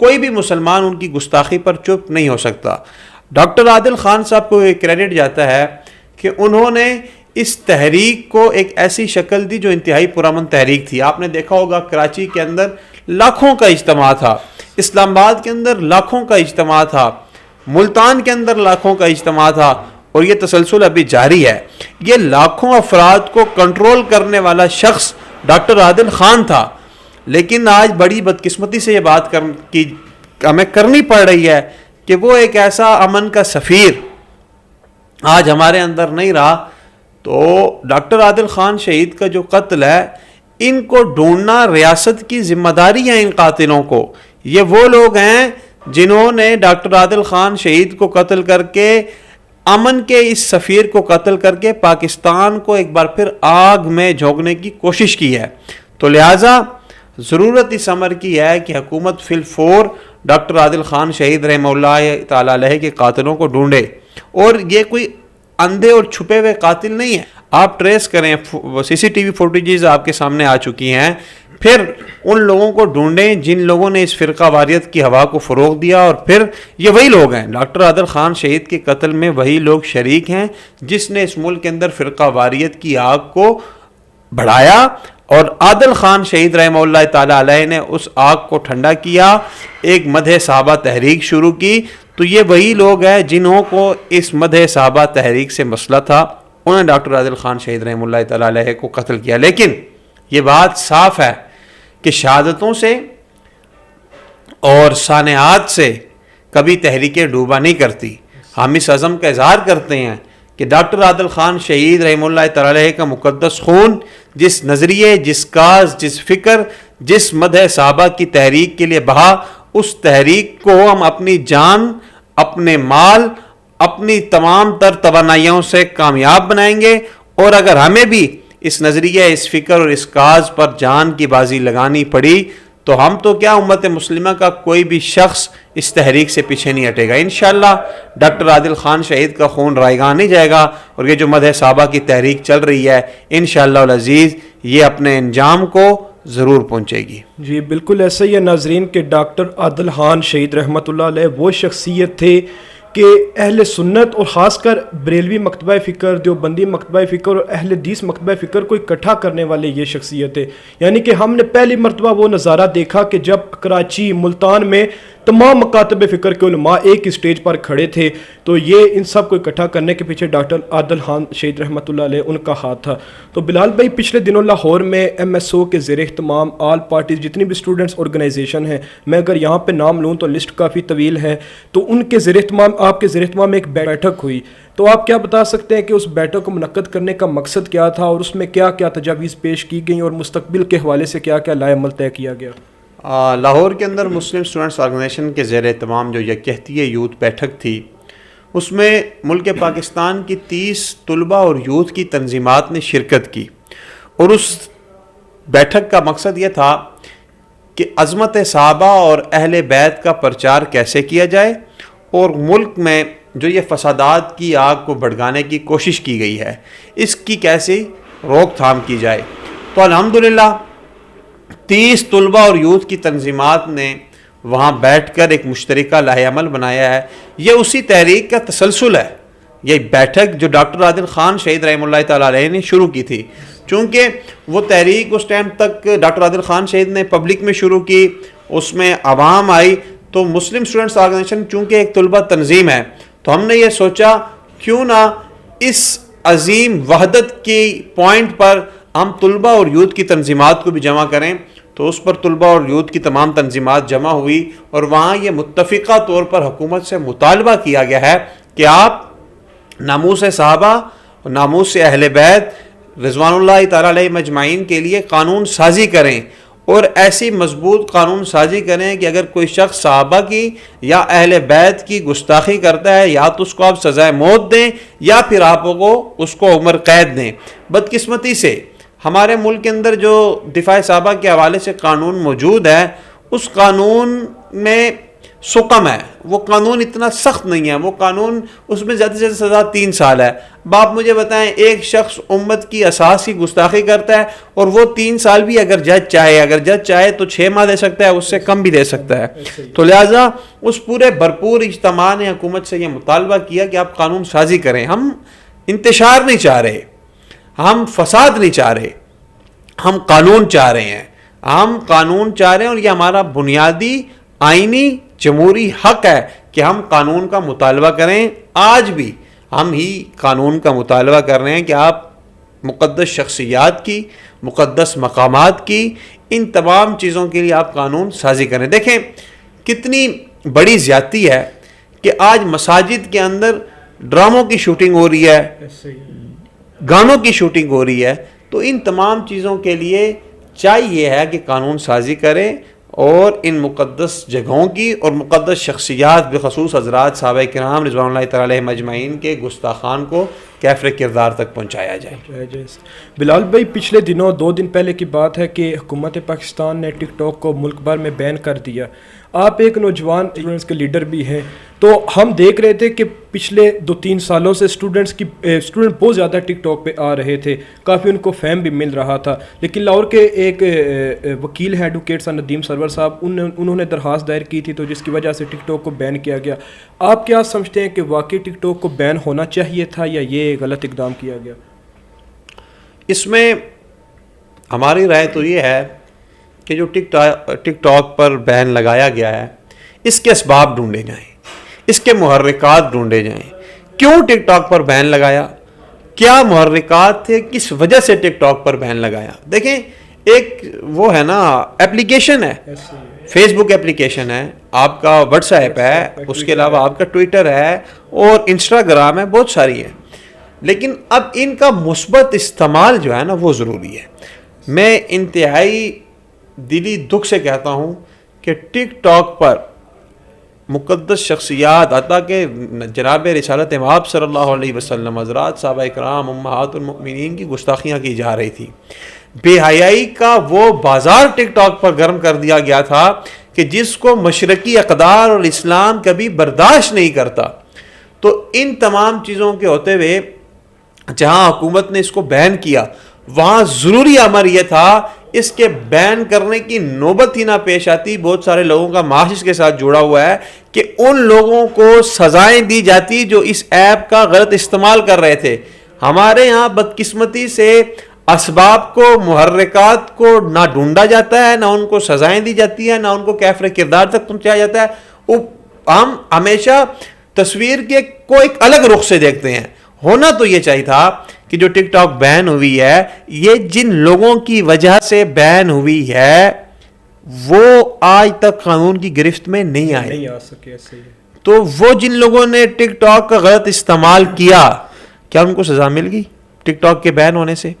کوئی بھی مسلمان ان کی گستاخی پر چپ نہیں ہو سکتا۔ ڈاکٹر عادل خان صاحب کو یہ کریڈٹ جاتا ہے کہ انہوں نے اس تحریک کو ایک ایسی شکل دی جو انتہائی پرامن تحریک تھی۔ آپ نے دیکھا ہوگا کراچی کے اندر لاکھوں کا اجتماع تھا، اسلام آباد کے اندر لاکھوں کا اجتماع تھا، ملتان کے اندر لاکھوں کا اجتماع تھا، اور یہ تسلسل ابھی جاری ہے۔ یہ لاکھوں افراد کو کنٹرول کرنے والا شخص ڈاکٹر عادل خان تھا، لیکن آج بڑی بدقسمتی سے یہ بات ہمیں کرنی پڑ رہی ہے کہ وہ ایک ایسا امن کا سفیر آج ہمارے اندر نہیں رہا۔ تو ڈاکٹر عادل خان شہید کا جو قتل ہے، ان کو ڈھونڈنا ریاست کی ذمہ داری ہے۔ ان قاتلوں کو، یہ وہ لوگ ہیں جنہوں نے ڈاکٹر عادل خان شہید کو قتل کر کے، امن کے اس سفیر کو قتل کر کے پاکستان کو ایک بار پھر آگ میں جھونکنے کی کوشش کی ہے۔ تو لہٰذا ضرورت اس امر کی ہے کہ حکومت فی الفور ڈاکٹر عادل خان شہید رحمہ اللہ تعالیٰ علیہ کے قاتلوں کو ڈھونڈے، اور یہ کوئی اندھے اور چھپے ہوئے قاتل نہیں ہے۔ آپ ٹریس کریں، سی سی ٹی وی فوٹیجز آپ کے سامنے آ چکی ہیں، پھر ان لوگوں کو ڈھونڈیں جن لوگوں نے اس فرقہ واریت کی ہوا کو فروغ دیا، اور پھر یہ وہی لوگ ہیں، ڈاکٹر عادل خان شہید کے قتل میں وہی لوگ شریک ہیں جس نے اس ملک کے اندر فرقہ واریت کی آگ کو بڑھایا، اور عادل خان شہید رحمہ اللہ تعالیٰ علیہ نے اس آگ کو ٹھنڈا کیا، ایک مدح صحابہ تحریک شروع کی۔ تو یہ وہی لوگ ہیں جنہوں کو اس مدح صحابہ تحریک سے مسئلہ تھا، انہوں نے ڈاکٹر عادل خان شہید رحمہ اللہ تعالیٰ علیہ کو قتل کیا۔ لیکن یہ بات صاف ہے کہ شہادتوں سے اور سانحات سے کبھی تحریکیں ڈوبا نہیں کرتی۔ ہم اس عزم کا اظہار کرتے ہیں کہ ڈاکٹر عادل خان شہید رحمہ اللہ تعالیٰ علیہ کا مقدس خون جس نظریے، جس کاز، جس فکر، جس مدح صحابہ کی تحریک کے لیے بہا، اس تحریک کو ہم اپنی جان، اپنے مال، اپنی تمام تر توانائیوں سے کامیاب بنائیں گے۔ اور اگر ہمیں بھی اس نظریہ، اس فکر اور اس کاز پر جان کی بازی لگانی پڑی تو ہم تو کیا، امت مسلمہ کا کوئی بھی شخص اس تحریک سے پیچھے نہیں ہٹے گا۔ انشاءاللہ ڈاکٹر عادل خان شہید کا خون رائیگاں نہیں جائے گا، اور یہ جو مدح صحابہ کی تحریک چل رہی ہے انشاءاللہ العزیز یہ اپنے انجام کو ضرور پہنچے گی۔ جی بالکل ایسا ہی ہے ناظرین کہ ڈاکٹر عادل خان شہید رحمۃ اللہ علیہ وہ شخصیت تھے کہ اہل سنت اور خاص کر بریلوی مکتبہ فکر، دیوبندی مکتبہ فکر اور اہل حدیث مکتبہ فکر کو اکٹھا کرنے والے یہ شخصیت ہے۔ یعنی کہ ہم نے پہلی مرتبہ وہ نظارہ دیکھا کہ جب کراچی، ملتان میں تمام مکاتب فکر کے علماء ایک اسٹیج پر کھڑے تھے تو یہ ان سب کو اکٹھا کرنے کے پیچھے ڈاکٹر عادل خان شہید رحمۃ اللہ علیہ ان کا ہاتھ تھا۔ تو بلال بھائی، پچھلے دنوں لاہور میں ایم ایس او کے زیر اہتمام آل پارٹیز جتنی بھی اسٹوڈنٹس آرگنائزیشن ہیں، میں اگر یہاں پہ نام لوں تو لسٹ کافی طویل ہے، تو ان کے زیر اہتمام، آپ کے زیر اہتمام میں ایک بیٹھک ہوئی۔ تو آپ کیا بتا سکتے ہیں کہ اس بیٹھک کو منعقد کرنے کا مقصد کیا تھا، اور اس میں کیا کیا تجاویز پیش کی گئیں، اور مستقبل کے حوالے سے کیا کیا لائے عمل طے کیا گیا؟ لاہور کے اندر مسلم اسٹوڈنٹس آرگنائزیشن کے زیر اہتمام جو یکجہتی یوتھ بیٹھک تھی، اس میں ملک پاکستان کی 30 طلباء اور یوتھ کی تنظیمات نے شرکت کی، اور اس بیٹھک کا مقصد یہ تھا کہ عظمت صحابہ اور اہل بیت کا پرچار کیسے کیا جائے، اور ملک میں جو یہ فسادات کی آگ کو بھڑکانے کی کوشش کی گئی ہے اس کی کیسے روک تھام کی جائے۔ تو الحمدللہ 30 طلباء اور یوتھ کی تنظیمات نے وہاں بیٹھ کر ایک مشترکہ لائحہ عمل بنایا ہے۔ یہ اسی تحریک کا تسلسل ہے، یہ بیٹھک جو ڈاکٹر عادل خان شہید رحمہ اللہ تعالیٰ علیہ نے شروع کی تھی، چونکہ وہ تحریک اس ٹائم تک ڈاکٹر عادل خان شہید نے پبلک میں شروع کی، اس میں عوام آئی، تو مسلم اسٹوڈنٹس آرگنائزیشن چونکہ ایک طلبہ تنظیم ہے، تو ہم نے یہ سوچا کیوں نہ اس عظیم وحدت کی پوائنٹ پر ہم طلباء اور یوتھ کی تنظیمات کو بھی جمع کریں۔ تو اس پر طلباء اور یوتھ کی تمام تنظیمات جمع ہوئی، اور وہاں یہ متفقہ طور پر حکومت سے مطالبہ کیا گیا ہے کہ آپ ناموس صحابہ اور ناموس اہل بیت رضوان اللہ تعالیٰ علیہ مجمعین کے لیے قانون سازی کریں، اور ایسی مضبوط قانون سازی کریں کہ اگر کوئی شخص صحابہ کی یا اہل بیت کی گستاخی کرتا ہے، یا تو اس کو آپ سزائے موت دیں، یا پھر آپ کو اس کو عمر قید دیں۔ بدقسمتی سے ہمارے ملک کے اندر جو دفاع صحابہ کے حوالے سے قانون موجود ہے، اس قانون میں سقم ہے، وہ قانون اتنا سخت نہیں ہے، وہ قانون اس میں زیادہ سے زیادہ سزا 3 سال ہے. اب آپ مجھے بتائیں، ایک شخص امت کی اساس کی گستاخی کرتا ہے اور وہ 3 سال بھی اگر جج چاہے تو 6 ماہ دے سکتا ہے، اس سے کم بھی دے سکتا ہے. تو لہٰذا اس پورے بھرپور اجتماع نے حکومت سے یہ مطالبہ کیا کہ آپ قانون سازی کریں. ہم انتشار نہیں چاہ رہے، ہم فساد نہیں چاہ رہے، ہم قانون چاہ رہے ہیں. اور یہ ہمارا بنیادی آئینی جمہوری حق ہے کہ ہم قانون کا مطالبہ کریں. آج بھی ہم ہی قانون کا مطالبہ کر رہے ہیں کہ آپ مقدس شخصیات کی، مقدس مقامات کی، ان تمام چیزوں کے لیے آپ قانون سازی کریں. دیکھیں کتنی بڑی زیادتی ہے کہ آج مساجد کے اندر ڈراموں کی شوٹنگ ہو رہی ہے، گانوں کی شوٹنگ ہو رہی ہے. تو ان تمام چیزوں کے لیے چاہیے ہے کہ قانون سازی کریں اور ان مقدس جگہوں کی اور مقدس شخصیات بخصوص حضرات صحابہ کرام رضوان اللہ تعالی علیہم اجمعین کے گستاخان کو کیفر کردار تک پہنچایا جائے. بلال بھائی، پچھلے دنوں 2 دن پہلے کی بات ہے کہ حکومت پاکستان نے ٹک ٹاک کو ملک بھر میں بین کر دیا. آپ ایک نوجوان اسٹوڈنٹس کے لیڈر بھی ہیں، تو ہم دیکھ رہے تھے کہ پچھلے 2-3 سالوں سے اسٹوڈنٹ بہت زیادہ ٹک ٹاک پہ آ رہے تھے، کافی ان کو فیم بھی مل رہا تھا. لیکن لاہور کے ایک وکیل ہیں ایڈوکیٹ سر ندیم سرور صاحب، انہوں نے درخواست دائر کی تھی، تو جس کی وجہ سے ٹک ٹاک کو بین کیا گیا. آپ کیا سمجھتے ہیں کہ واقعی ٹک ٹاک کو بین ہونا چاہیے تھا یا یہ غلط اقدام کیا گیا؟ اس میں ہماری رائے تو یہ ہے کہ جو ٹک ٹاک پر بین لگایا گیا ہے، اس کے اسباب ڈھونڈے جائیں، اس کے محرکات ڈھونڈے جائیں. کیوں ٹک ٹاک پر بین لگایا؟ کیا محرکات تھے؟ کس وجہ سے ٹک ٹاک پر بین لگایا؟ دیکھیں، ایک وہ ہے نا ایپلیکیشن ہے، فیس بک ایپلیکیشن ہے، آپ کا واٹس ایپ ہے، اس کے علاوہ آپ کا ٹویٹر ہے اور انسٹاگرام ہے، بہت ساری ہے. لیکن اب ان کا مثبت استعمال جو ہے نا وہ ضروری ہے. میں انتہائی دلی دکھ سے کہتا ہوں کہ ٹک ٹاک پر مقدس شخصیات عطا کہ جناب رسالت مآب صلی اللہ علیہ وسلم، حضرات صحابہ اکرام، امہات المؤمنین کی گستاخیاں کی جا رہی تھی. بے حیائی کا وہ بازار ٹک ٹاک پر گرم کر دیا گیا تھا کہ جس کو مشرقی اقدار اور اسلام کبھی برداشت نہیں کرتا. تو ان تمام چیزوں کے ہوتے ہوئے جہاں حکومت نے اس کو بین کیا، وہاں ضروری امر یہ تھا اس کے بین کرنے کی نوبت ہی نہ پیش آتی. بہت سارے لوگوں کا معاش اس کے ساتھ جڑا ہوا ہے کہ ان لوگوں کو سزائیں دی جاتی جو اس ایپ کا غلط استعمال کر رہے تھے. ہمارے ہاں بدقسمتی سے اسباب کو، محرکات کو نہ ڈھونڈا جاتا ہے، نہ ان کو سزائیں دی جاتی ہیں، نہ ان کو کیفر کردار تک پہنچایا جاتا ہے. ہم ہمیشہ تصویر کے کو ایک الگ رخ سے دیکھتے ہیں. ہونا تو یہ چاہیے تھا کہ جو ٹک ٹاک بین ہوئی ہے، یہ جن لوگوں کی وجہ سے بین ہوئی ہے وہ آج تک قانون کی گرفت میں نہیں آ سکے. تو وہ جن لوگوں نے ٹک ٹاک کا غلط استعمال کیا، کیا ان کو سزا مل گئی ٹک ٹاک کے بین ہونے سے؟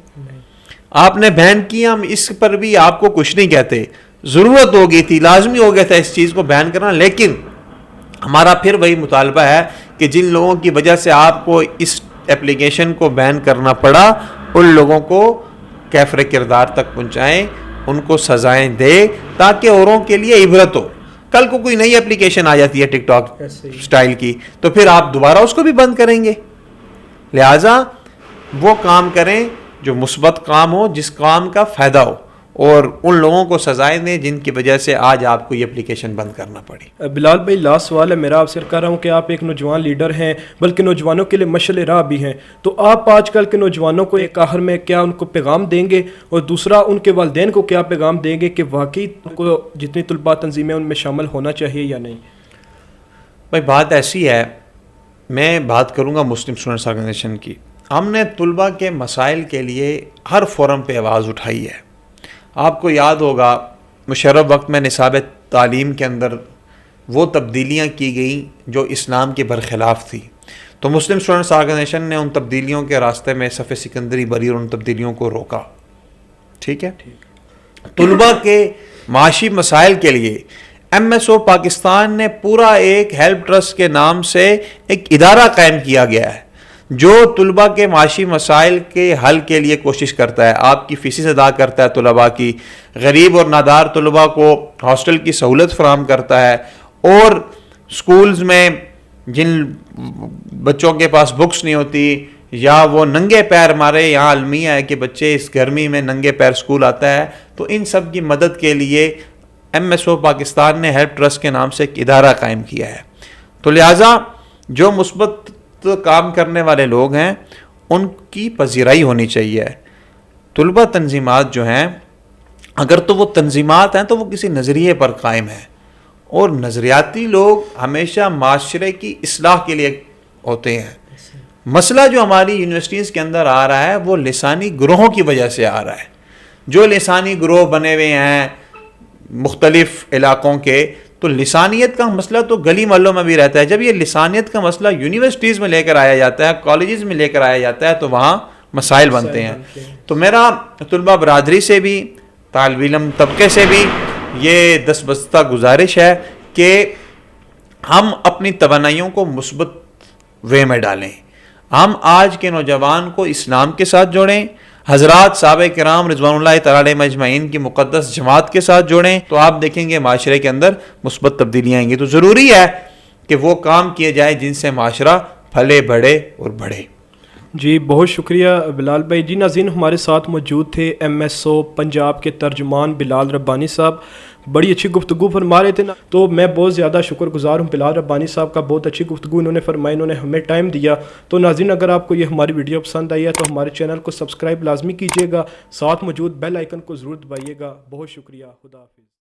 آپ نے بین کیا، ہم اس پر بھی آپ کو کچھ نہیں کہتے. ضرورت ہو گئی تھی، لازمی ہو گیا تھا اس چیز کو بین کرنا. لیکن ہمارا پھر وہی مطالبہ ہے کہ جن لوگوں کی وجہ سے آپ کو اس ایپلیکیشن کو بین کرنا پڑا، ان لوگوں کو کیفر کردار تک پہنچائیں، ان کو سزائیں دے تاکہ اوروں کے لیے عبرت ہو. کل کو کوئی نئی ایپلیکیشن آ جاتی ہے ٹک ٹاک سٹائل کی، تو پھر آپ دوبارہ اس کو بھی بند کریں گے. لہٰذا وہ کام کریں جو مثبت کام ہو، جس کام کا فائدہ ہو، اور ان لوگوں کو سزائیں دیں جن کی وجہ سے آج آپ کو یہ اپلیکیشن بند کرنا پڑی. بلال بھائی، لاسٹ سوال ہے میرا آپ سے، کر رہا ہوں کہ آپ ایک نوجوان لیڈر ہیں، بلکہ نوجوانوں کے لیے مشعل راہ بھی ہیں. تو آپ آج کل کے نوجوانوں کو ایک آخر میں کیا ان کو پیغام دیں گے، اور دوسرا ان کے والدین کو کیا پیغام دیں گے کہ واقعی ان کو جتنی طلباء تنظیمیں ان میں شامل ہونا چاہیے یا نہیں؟ بھائی بات ایسی ہے، میں بات کروں گا مسلم اسٹوڈنٹس آرگنائزیشن کی. ہم نے طلباء کے مسائل کے لیے ہر فورم پہ آواز اٹھائی ہے. آپ کو یاد ہوگا مشرف وقت میں نصاب تعلیم کے اندر وہ تبدیلیاں کی گئیں جو اسلام کے برخلاف تھی، تو مسلم اسٹوڈنٹس آرگنائزیشن نے ان تبدیلیوں کے راستے میں صف سکندری بری اور ان تبدیلیوں کو روکا. ٹھیک ہے، طلباء کے معاشی مسائل کے لیے MSO پاکستان نے پورا ایک ہیلپ ٹرسٹ کے نام سے ایک ادارہ قائم کیا گیا ہے جو طلباء کے معاشی مسائل کے حل کے لیے کوشش کرتا ہے. آپ کی فیسز ادا کرتا ہے طلباء کی، غریب اور نادار طلباء کو ہاسٹل کی سہولت فراہم کرتا ہے، اور سکولز میں جن بچوں کے پاس بکس نہیں ہوتی یا وہ ننگے پیر ہمارے یہاں المیہ ہے کہ بچے اس گرمی میں ننگے پیر سکول آتا ہے، تو ان سب کی مدد کے لیے MSO پاکستان نے ہیلپ ٹرسٹ کے نام سے ایک ادارہ قائم کیا ہے. تو لہٰذا جو مثبت کام کرنے والے لوگ ہیں ان کی پذیرائی ہونی چاہیے. طلبہ تنظیمات جو ہیں اگر تو وہ تنظیمات ہیں تو وہ کسی نظریے پر قائم ہیں، اور نظریاتی لوگ ہمیشہ معاشرے کی اصلاح کے لیے ہوتے ہیں. مسئلہ جو ہماری یونیورسٹیز کے اندر آ رہا ہے وہ لسانی گروہوں کی وجہ سے آ رہا ہے. جو لسانی گروہ بنے ہوئے ہیں مختلف علاقوں کے، تو لسانیت کا مسئلہ تو گلی محلوں میں بھی رہتا ہے. جب یہ لسانیت کا مسئلہ یونیورسٹیز میں لے کر آیا جاتا ہے، کالجز میں لے کر آیا جاتا ہے، تو وہاں مسائل بنتے ہیں. تو میرا طلبہ برادری سے بھی، طالب علم طبقے سے بھی یہ دستبستہ گزارش ہے کہ ہم اپنی توانائیوں کو مثبت وے میں ڈالیں. ہم آج کے نوجوان کو اسلام کے ساتھ جوڑیں، حضرات صحابہ کرام رضوان اللہ تعالی علیہم اجمعین کی مقدس جماعت کے ساتھ جوڑیں، تو آپ دیکھیں گے معاشرے کے اندر مثبت تبدیلیاں آئیں گی. تو ضروری ہے کہ وہ کام کیے جائیں جن سے معاشرہ پھلے بڑھے اور بڑھے. جی بہت شکریہ بلال بھائی. جی ناظرین، ہمارے ساتھ موجود تھے MSO پنجاب کے ترجمان بلال ربانی صاحب. بڑی اچھی گفتگو فرما رہے تھے نا، تو میں بہت زیادہ شکر گزار ہوں بلال ربانی صاحب کا. بہت اچھی گفتگو انہوں نے فرمائی، انہوں نے ہمیں ٹائم دیا. تو ناظرین، اگر آپ کو یہ ہماری ویڈیو پسند آئی ہے تو ہمارے چینل کو سبسکرائب لازمی کیجیے گا، ساتھ موجود بیل آئیکن کو ضرور دبائیے گا. بہت شکریہ. خدا حافظ.